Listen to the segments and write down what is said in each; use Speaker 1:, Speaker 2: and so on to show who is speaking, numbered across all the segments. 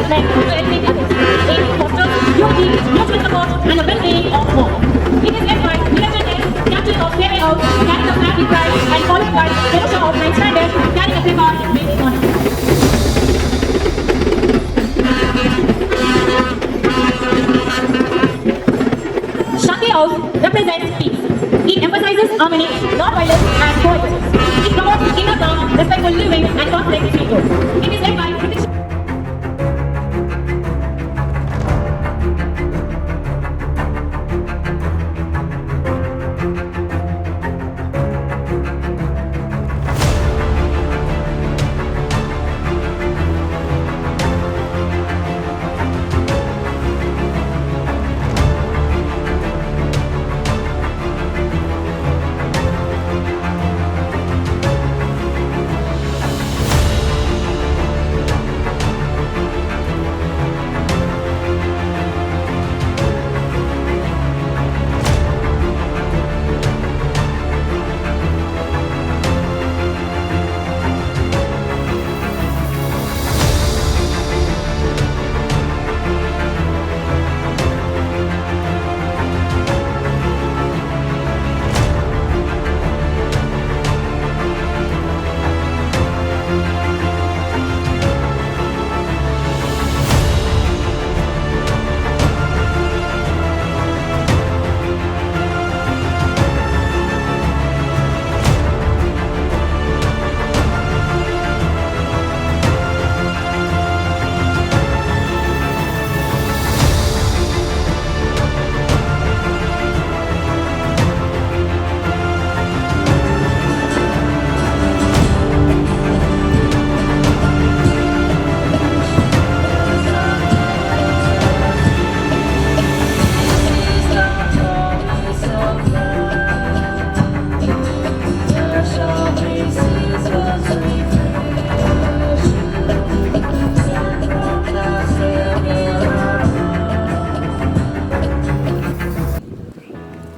Speaker 1: meant to educate others, aiming to foster unity, mutual support, and the well-being of all. In this effort, Niranjan S, captain of carrying out, carrying the flag with pride, and followed by Fellowship of 9th standard, carrying a placard with honor. Shanti House represents peace. It emphasizes harmony, non-violence, and coexistence. It promotes inner calm, respectful living, and conflict-free growth. It is led by British.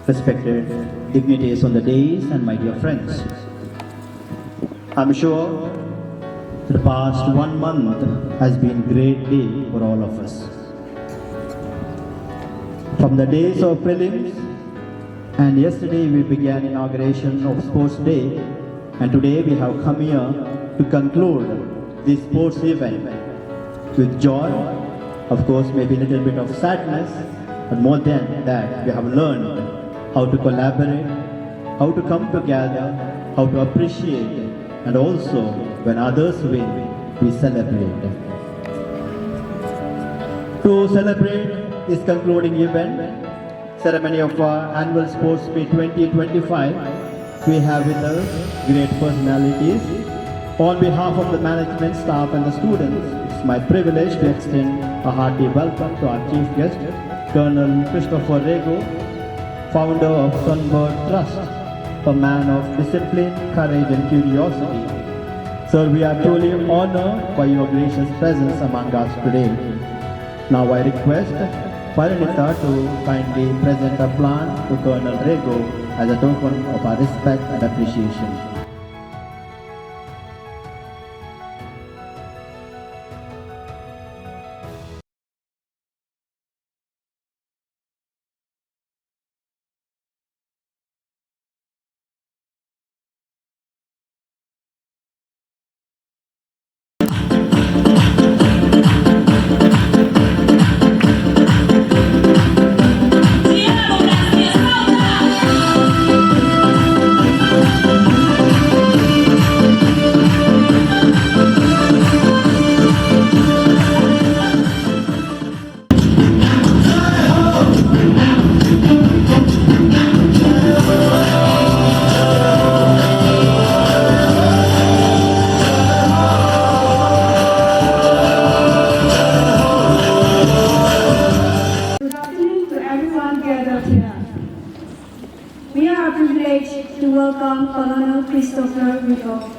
Speaker 2: Respected dignitaries on the dais and my dear friends, I'm sure the past 1 month has been a great day for all of us. From the days of prelims, and yesterday we began inauguration of Sports Day, and today we have come here to conclude this sports event with joy, of course maybe a little bit of sadness, but more than that we have learned how to collaborate, how to come together, how to appreciate, and also when others win, we celebrate. To celebrate this concluding event, ceremony of our annual Sports Meet 2025, we have with us great personalities. On behalf of the management, staff and the students, it's my privilege to extend a hearty welcome to our chief guest, Colonel Christopher Rego, founder of Sunbird Trust, a man of discipline, courage and curiosity. Sir, we are truly honored by your gracious presence among us today. Now I request Parinita to kindly present a plant to Colonel Rego as a token of our respect and appreciation.
Speaker 3: We are privileged to welcome Colonel Christopher Rego.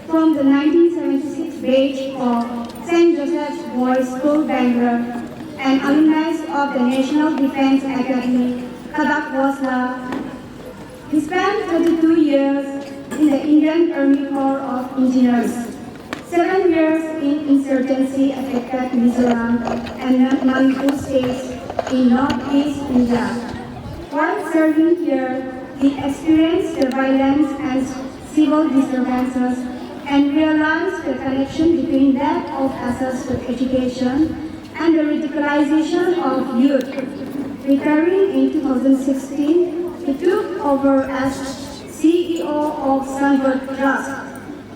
Speaker 3: From the 1976 batch of St. Joseph's Boys School, Bangalore, and alumni of the National Defense Academy, Khadakwasla, he spent 32 years in the Indian Army Corps of Engineers. 7 years in insurgency affected Mizoram and Manipur states in northeast India. While serving here, he experienced the violence and civil disturbances and realized the connection between lack of access to education and the radicalization of youth. Retiring in 2016, he took over as CEO of Sunbird Trust,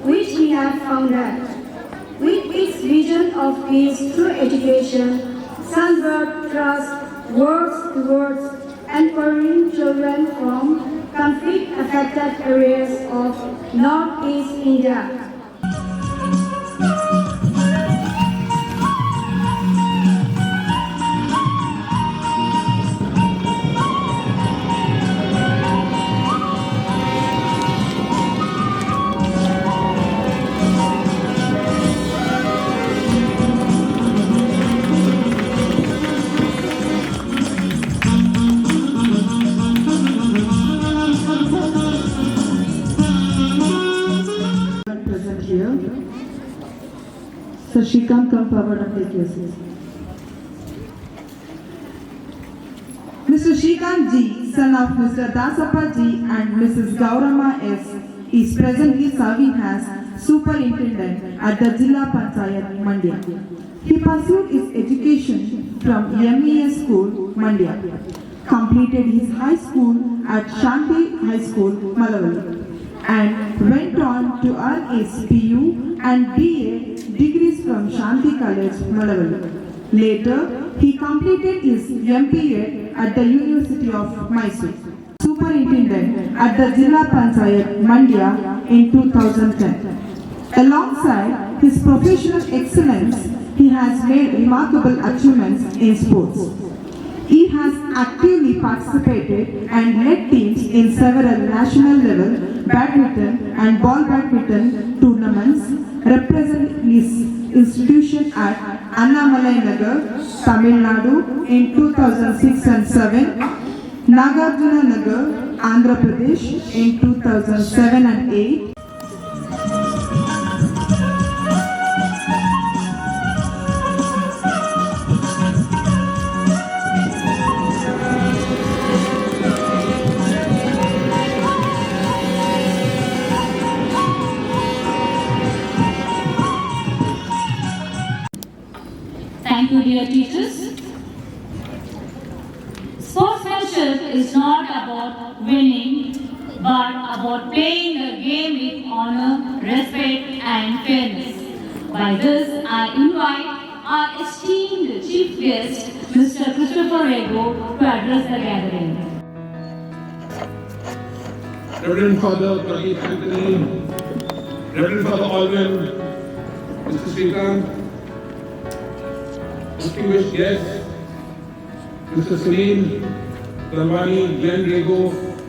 Speaker 3: which he had founded. With its vision of peace through education, Sunbird Trust works towards empowering children from conflict-affected areas of Northeast India.
Speaker 4: Present here. Sir Shrikant, come forward and take your seat. Mr. Shrikant Ji, son of Mr. Dasappa Ji and Mrs. Gaurama S, is presently serving as Superintendent at the Jilla Panchayat, Mandya. He pursued his education from MES School, Mandya. Completed his high school at Shanti High School, Malavali, and went on to earn his PU and BA degrees from Shanti College, Malavali. Later, he completed his MPA at the University of Mysore. Superintendent at the Jilla Panchayat, Mandya in 2010. Alongside his professional excellence, he has made remarkable achievements in sports. He has actively participated and led teams in several national level badminton and ball badminton tournaments, representing his institution at Annamalai Nagar, Tamil Nadu in 2006 and 7, Nagarjuna Nagar, Andhra Pradesh in 2007 and 8,
Speaker 1: Thank you, dear teachers. Sportsmanship is not about winning, but about playing the game with honor, respect, and fairness. By this, I invite our esteemed chief guest, Mr. Christopher Rego, to address the gathering.
Speaker 5: Reverend Father Pradeep Anthony, Reverend Father Alvin, Mr. Shrikant, distinguished guests, Mr. Sunil, Dalwani, Glenn Rego,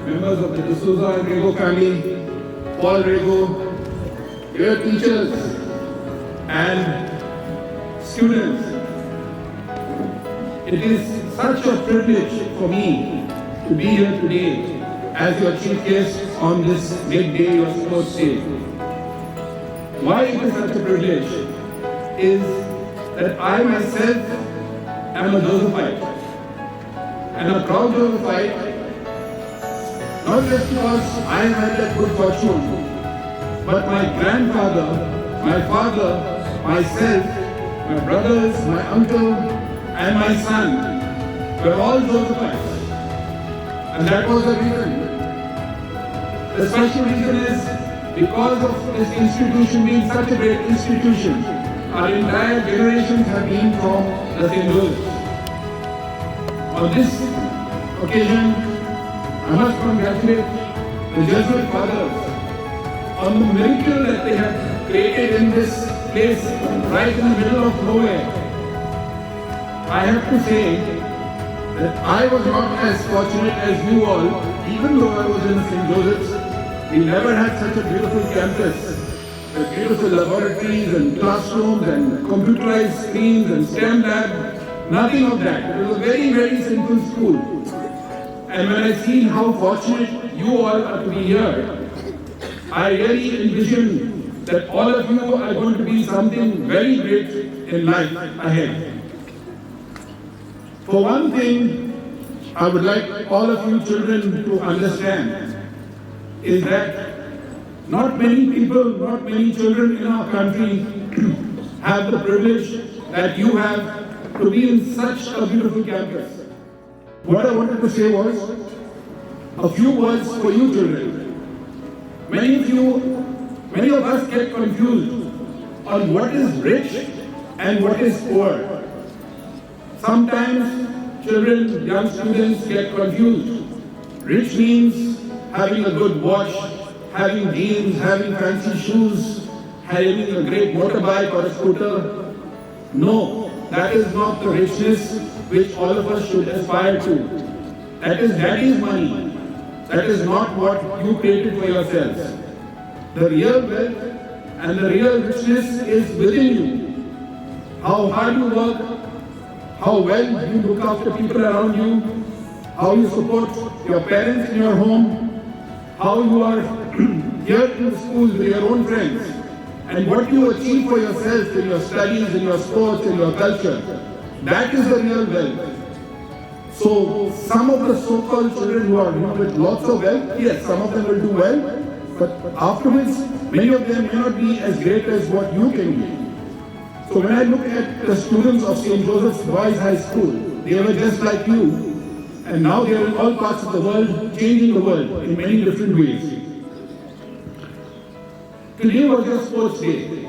Speaker 5: members of the D'Souza and Rego family, Paul Rego, dear teachers and students. It is such a privilege for me to be here today as your chief guest on this midday of sports day. Why it is such a privilege is that I myself am a Josephite, and a proud Josephite, not just because I had that good fortune, but my grandfather, my father, myself, my brothers, my uncle, and my son were all Josephites. And that was the reason. The special reason is because of this institution being such a great institution, our entire generations have been from the St. Josephs. On this occasion, I must congratulate the Jesuit fathers on the miracle that they have created in this place, right in the middle of nowhere. I have to say that I was not as fortunate as you all, even though I was in St. Joseph's. We never had such a beautiful campus with beautiful laboratories and classrooms and computerized screens and STEM lab. Nothing of that. It was a very, very simple school. And when I see how fortunate you all are to be here, I really envision that all of you are going to be something very great in life ahead. For one thing, I would like all of you children to understand is that not many people, not many children in our country have the privilege that you have to be in such a beautiful campus. What I wanted to say was a few words for you children. Many of us get confused on what is rich and what is poor. Sometimes children, young students get confused. Rich means having a good watch, having jeans, having fancy shoes, having a great motorbike or a scooter. No, that is not the richness which all of us should aspire to. That is daddy's money. That is not what you created for yourselves. The real wealth and the real richness is within you. How hard you work, how well you look after people around you, how you support your parents in your home, how you are here in the school with your own friends, and what you achieve for yourself in your studies, in your sports, in your culture. That is the real wealth. So some of the so-called children who are with lots of wealth, yes, some of them will do well, but afterwards, many of them may not be as great as what you can be. So when I look at the students of St. Joseph's Boys High School, they were just like you, and now they are in all parts of the world, changing the world in many different ways. Today was your sports day,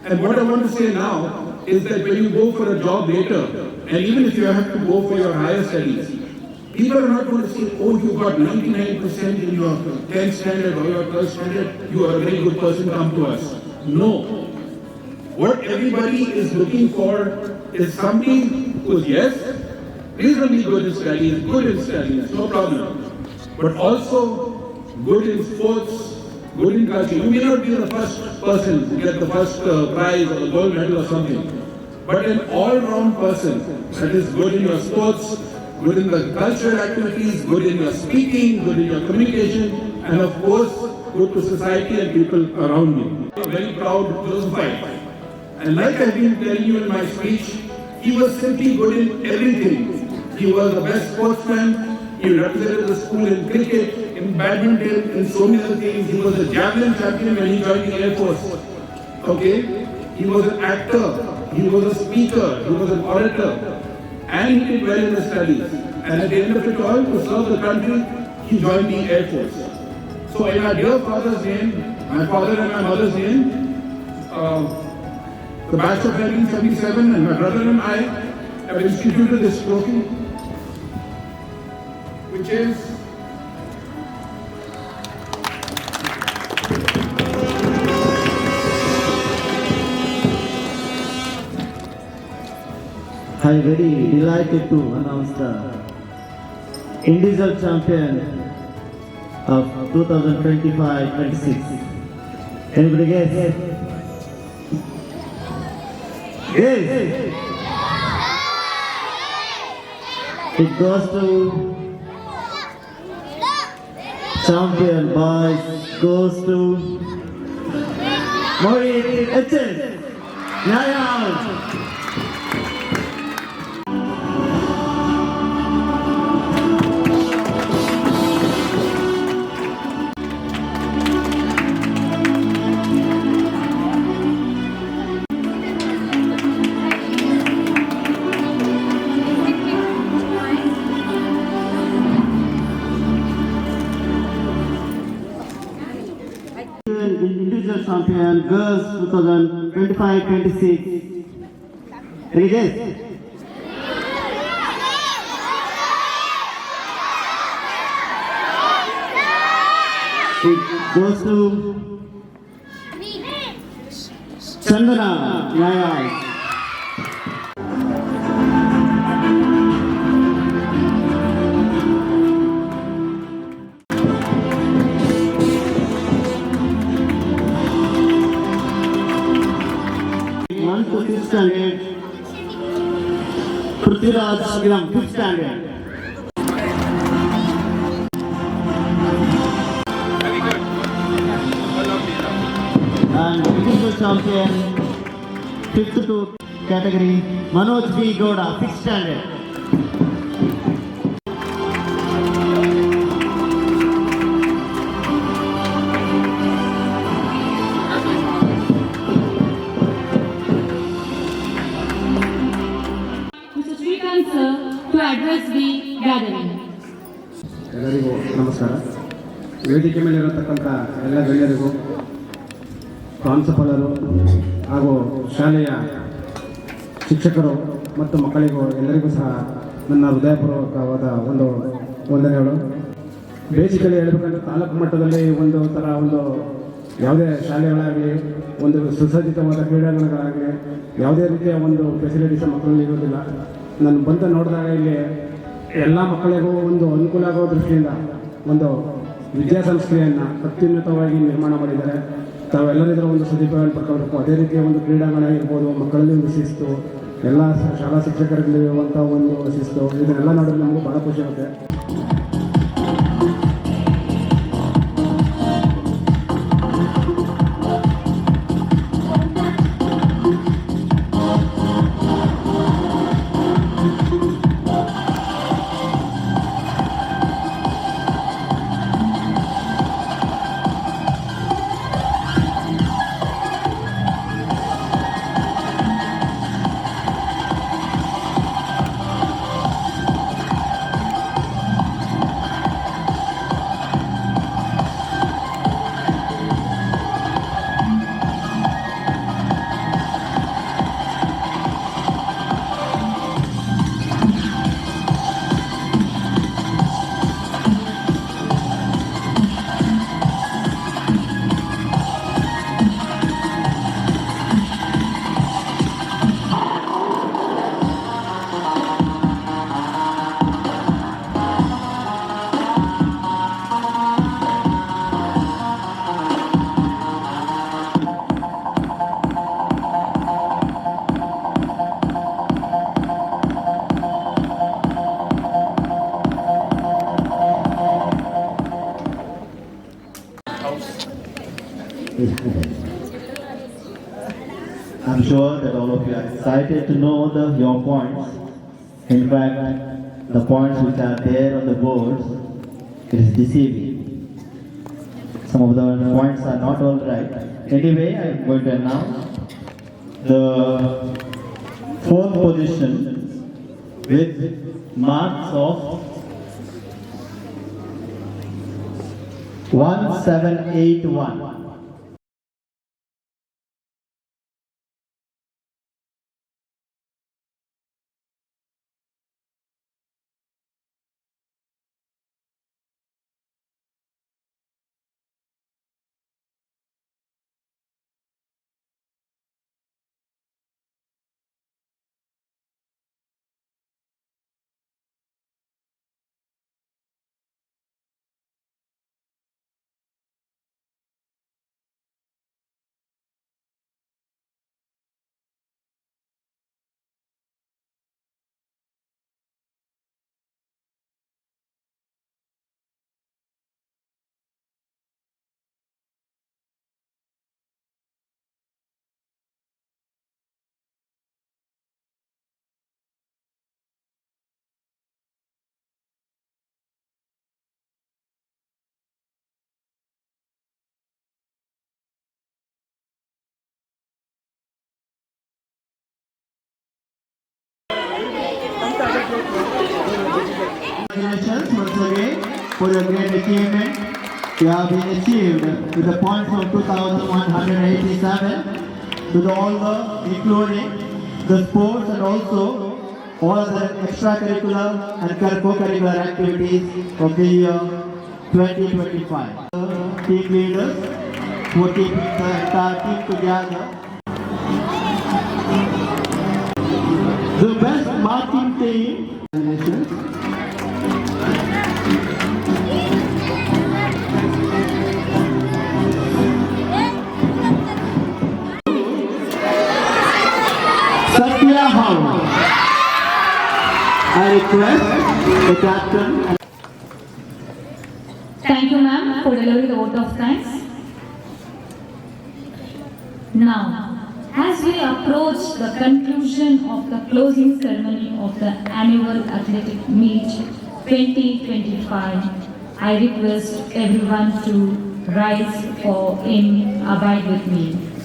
Speaker 5: and what I want to say now is that when you go for a job later, and even if you have to go for your higher studies, people are not going to say, oh, you got 99% in your 10th standard or your 12th standard, you are a very good person, come to us. No. What everybody is looking for is somebody who is, yes, reasonably good in studies, no problem. But also good in sports, good in culture. You may not be the first person to get the first prize or the gold medal or something, but an all-round person that is good in your sports, good in the cultural activities, good in your speaking, good in your communication, and of course, good to society and people around you. I'm very proud Josephite. And like I've been telling you in my speech, he was simply good in everything. He was the best sportsman, he represented the school in cricket, in badminton, in so many other things. He was a javelin champion when he joined the Air Force. Okay? He was an actor, he was a speaker, he was an orator, and he did well in his studies. And at the end of it all, to serve the country, he joined the Air Force. So in my dear father's name, my father and my mother's name, the batch of 1977 and my brother and I have instituted this trophy, which is
Speaker 6: I am very delighted to announce the individual champion of 2025-26. Anybody guess? Yes. It goes to champion boys, goes to Mohit HS. Nyaya. Individual champion girls 2025-26. Any guess? It goes to Chandana Nyaya. Standard, Prithviraj Gilam, 5th standard. champion, 5th to category, Manoj B. Goda, 6th standard.
Speaker 1: Mr. Srikanth sir to address the gathering.
Speaker 7: ಎಲ್ಲರಿಗೂ ನಮಸ್ಕಾರ. ವೇದಿಕೆ ಮೇಲೆ ಇರತಕ್ಕಂಥ ಎಲ್ಲ ಗಣ್ಯರಿಗೂ, ಪ್ರಾಂಶುಪಾಲರು ಹಾಗೂ ಶಾಲೆಯ ಶಿಕ್ಷಕರು ಮತ್ತು ಮಕ್ಕಳಿಗೂ ಎಲ್ಲರಿಗೂ ಸಹ ನನ್ನ ಹೃದಯಪೂರ್ವಕವಾದ ಒಂದು ವಂದನೆಗಳು. ಬೇಸಿಕಲಿ ಹೇಳಬೇಕಂದ್ರೆ ತಾಲೂಕು ಮಟ್ಟದಲ್ಲಿ ಒಂದು ಥರ ಯಾವುದೇ ಶಾಲೆಗಳಾಗಲಿ, ಒಂದು ಸುಸಜ್ಜಿತವಾದ ಕ್ರೀಡಾಂಗಣಗಳಾಗಲಿ, ಯಾವುದೇ ರೀತಿಯ ಒಂದು ಫೆಸಿಲಿಟೀಸ್ ಮಕ್ಕಳಲ್ಲಿ ಇರೋದಿಲ್ಲ. ನಾನು ಬಂದು ನೋಡಿದಾಗ ಇಲ್ಲಿ ಎಲ್ಲ ಮಕ್ಕಳಿಗೂ ಒಂದು ಅನುಕೂಲ ಆಗೋ ದೃಷ್ಟಿಯಿಂದ ಒಂದು ವಿದ್ಯಾಸಂಸ್ಥೆಯನ್ನು ಅತ್ಯುನ್ನತವಾಗಿ ನಿರ್ಮಾಣ ಮಾಡಿದ್ದಾರೆ. ತಾವೆಲ್ಲರಿಗೂ ಒಂದು ಸದುಪಯೋಗ ಪಡ್ಕೊಳ್ಬೇಕು. ಅದೇ ರೀತಿಯ ಒಂದು ಕ್ರೀಡಾಂಗಣ ಇರ್ಬೋದು, ಮಕ್ಕಳಲ್ಲಿ ಒಂದು ಶಿಸ್ತು, ಎಲ್ಲ ಶಾಲಾ ಶಿಕ್ಷಕರಲ್ಲಿರುವಂಥ ಒಂದು ಶಿಸ್ತು, ಇದನ್ನೆಲ್ಲ ನೋಡಿದ್ರೆ ನಮಗೂ ಭಾಳ ಖುಷಿ ಆಗುತ್ತೆ.
Speaker 2: I'm sure that all of you are excited to know your points. In fact, the points which are there on the boards, it is deceiving. Some of the points are not all right. Anyway, I am going to announce the 4th position with marks of 1781.
Speaker 6: Congratulations once again for your great achievement. You have been achieved with the points of 2,187 to all the including the sports and also all other extracurricular and co-curricular activities of the year 2025. Team leaders for keeping the entire team together. The best marking team. Congratulations. Satya Howard. I request the captain.
Speaker 1: Thank you, ma'am, for delivering the vote of thanks.
Speaker 8: Now, as we approach the conclusion of the closing ceremony of the annual athletic meet 2025, I request everyone to rise for in Abide With Me.